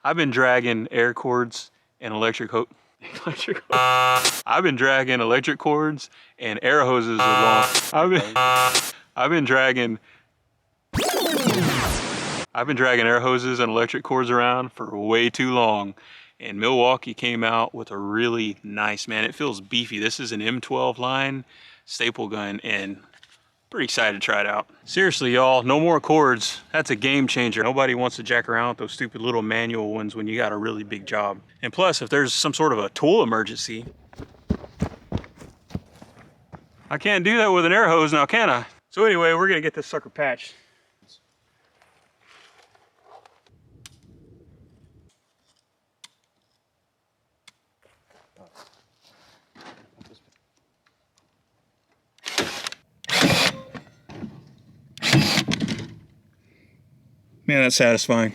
I've been dragging air cords and I've been dragging electric cords and air hoses along. I've been dragging air hoses and electric cords around for way too long. And Milwaukee came out with a really nice, man, it feels beefy. This is an M12 line staple gun, and pretty excited to try it out. Seriously, y'all, no more cords. That's a game changer. Nobody wants to jack around with those stupid little manual ones when you got a really big job. And plus, if there's some sort of a tool emergency, I can't do that with an air hose now, can I? So anyway, we're gonna get this sucker patched. Man, that's satisfying.